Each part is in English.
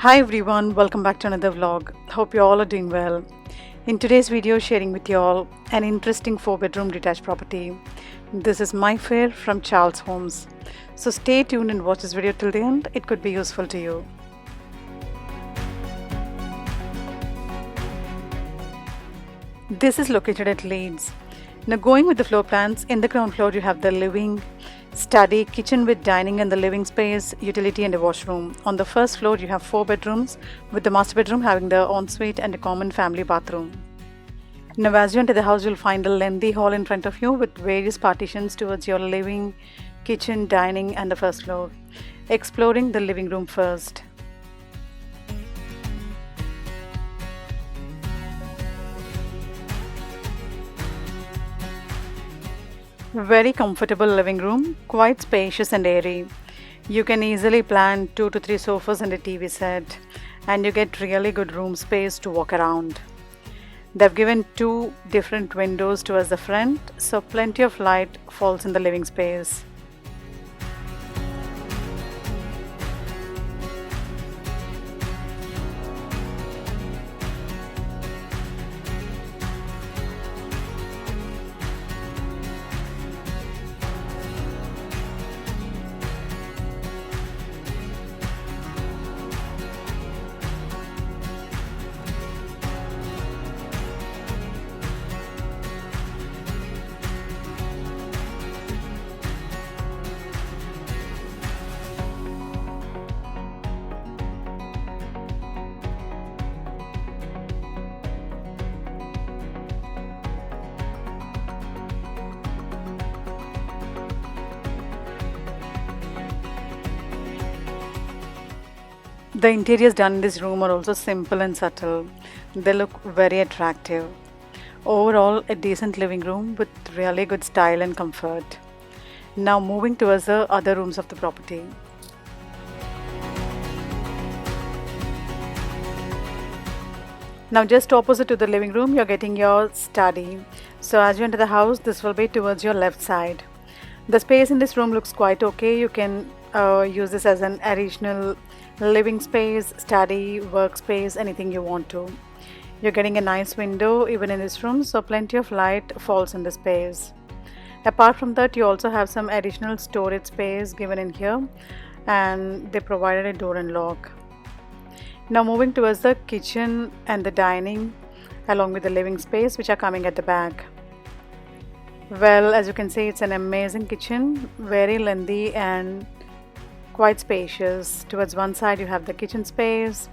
Hi everyone, welcome back to another vlog. Hope you all are doing well. In today's video, sharing with you all an interesting 4-bedroom detached property. This is Mayfair from Charles Homes. So stay tuned and watch this video till the end. It could be useful to you. This is located at Leeds. Now going with the floor plans, in the ground floor you have the living, study, kitchen with dining and the living space, utility and a washroom. On the first floor you have 4 bedrooms with the master bedroom having the ensuite and a common family bathroom. Now as you enter the house you'll find a lengthy hall in front of you with various partitions towards your living, kitchen, dining and the first floor. Exploring the living room first. Very comfortable living room, quite spacious and airy. You can easily plan 2 to 3 sofas and a TV set, and you get really good room space to walk around. They've given 2 different windows towards the front, so plenty of light falls in the living space. The interiors done in this room are also simple and subtle. They look very attractive. Overall, a decent living room with really good style and comfort. Now moving towards the other rooms of the property. Now just opposite to the living room, you're getting your study. So as you enter the house, this will be towards your left side. The space in this room looks quite okay. You can use this as an additional living space, study, workspace, anything you want to. You're getting a nice window even in this room, so plenty of light falls in the space. Apart from that, you also have some additional storage space given in here, and they provided a door and lock. Now moving towards the kitchen and the dining along with the living space, which are coming at the back. Well, as you can see, it's an amazing kitchen, very lengthy and quite spacious. Towards one side you have the kitchen space,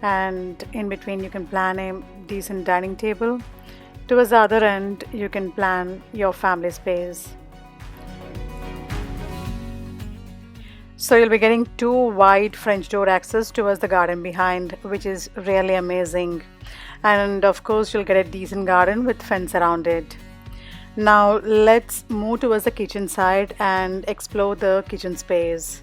and in between you can plan a decent dining table. Towards the other end you can plan your family space. So you'll be getting 2 wide French door access towards the garden behind, which is really amazing. And of course you'll get a decent garden with fence around it. Now let's move towards the kitchen side and explore the kitchen space.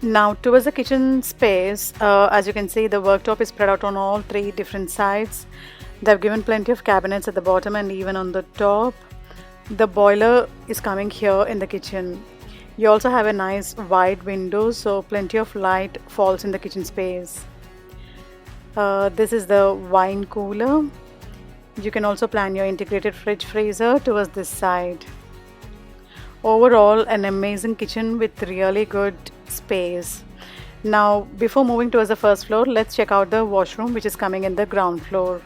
Now towards the kitchen space, as you can see, the worktop is spread out on all 3 different sides. They've given plenty of cabinets at the bottom and even on the top. The boiler is coming here in the kitchen. You also have a nice wide window, so plenty of light falls in the kitchen space. This is the wine cooler. You can also plan your integrated fridge freezer towards this side. Overall, an amazing kitchen with really good space. Now before moving towards the first floor, let's check out the washroom, which is coming in the ground floor.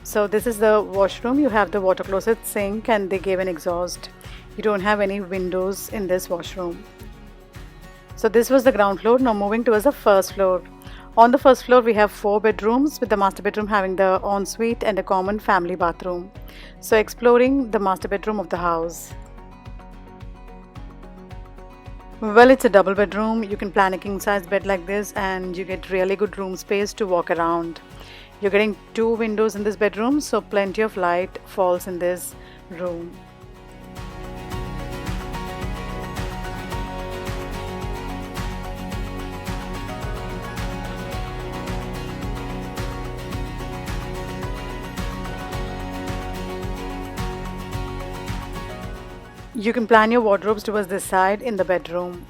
So this is the washroom. You have the water closet, sink, and they gave an exhaust. You don't have any windows in this washroom. So this was the ground floor. Now moving towards the first floor. On the first floor we have 4 bedrooms with the master bedroom having the ensuite and a common family bathroom. So exploring the master bedroom of the house. Well, it's a double bedroom. You can plan a king size bed like this and you get really good room space to walk around. You're getting 2 windows in this bedroom, so plenty of light falls in this room. You can plan your wardrobes towards this side in the bedroom.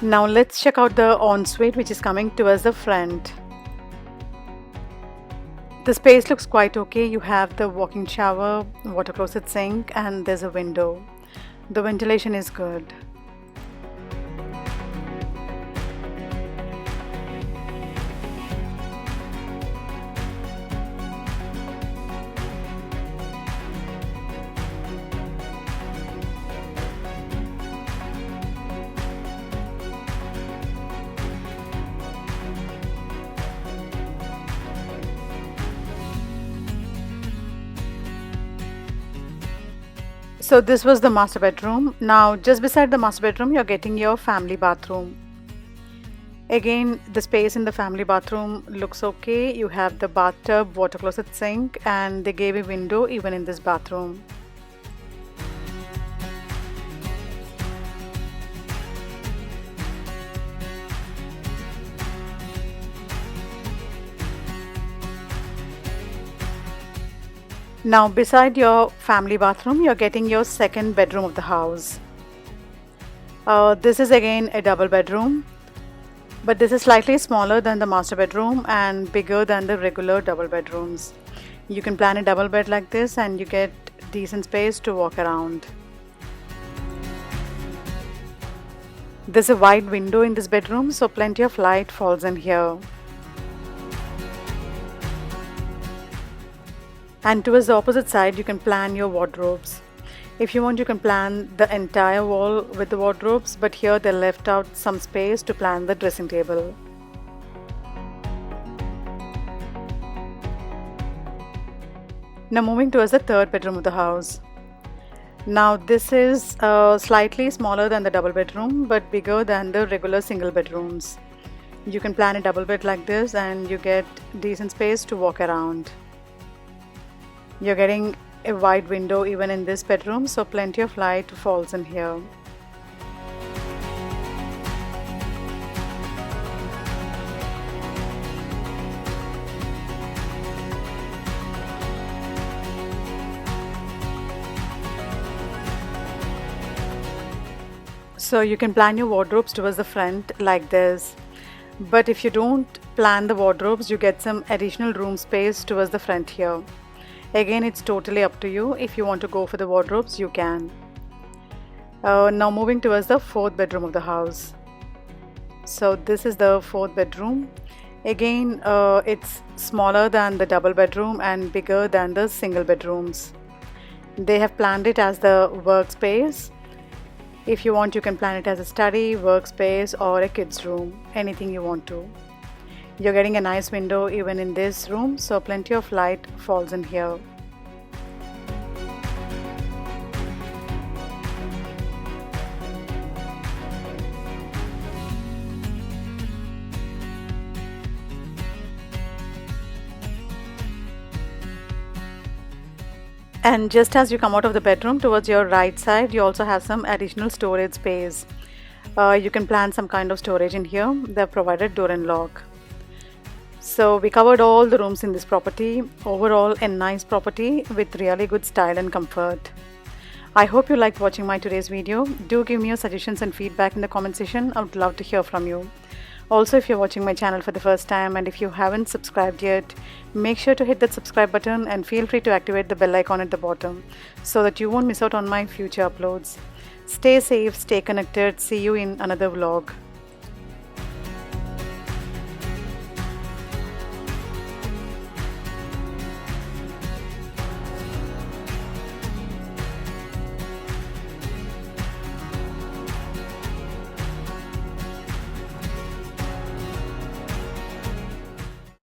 Now let's check out the ensuite which is coming towards the front. The space looks quite okay. You have the walk-in shower, water closet sink, and there's a window. The ventilation is good. So this was the master bedroom. Now just beside the master bedroom you're getting your family bathroom. Again, the space in the family bathroom looks okay. You have the bathtub, water closet sink, and they gave a window even in this bathroom. Now beside your family bathroom you're getting your second bedroom of the house. This is again a double bedroom, but this is slightly smaller than the master bedroom and bigger than the regular double bedrooms. You can plan a double bed like this and you get decent space to walk around. There's a wide window in this bedroom, so plenty of light falls in here. And towards the opposite side you can plan your wardrobes. If you want, you can plan the entire wall with the wardrobes, but here they left out some space to plan the dressing table. Now moving towards the third bedroom of the house. Now this is slightly smaller than the double bedroom but bigger than the regular single bedrooms. You can plan a double bed like this and you get decent space to walk around. You're getting a wide window even in this bedroom, so plenty of light falls in here. So you can plan your wardrobes towards the front like this. But if you don't plan the wardrobes, you get some additional room space towards the front here. Again, it's totally up to you. If you want to go for the wardrobes, you can. Now moving towards the fourth bedroom of the house. So this is the fourth bedroom. Again, it's smaller than the double bedroom and bigger than the single bedrooms. They have planned it as the workspace. If you want, you can plan it as a study, workspace, or a kids room, anything you want to. You're getting a nice window even in this room, so plenty of light falls in here. And just as you come out of the bedroom towards your right side, you also have some additional storage space. You can plan some kind of storage in here. They've provided door and lock. So we covered all the rooms in this property. Overall, a nice property with really good style and comfort. I hope you liked watching my today's video. Do give me your suggestions and feedback in the comment section. I would love to hear from you. Also, if you're watching my channel for the first time and if you haven't subscribed yet, make sure to hit that subscribe button and feel free to activate the bell icon at the bottom so that you won't miss out on my future uploads. Stay safe, stay connected. See you in another vlog.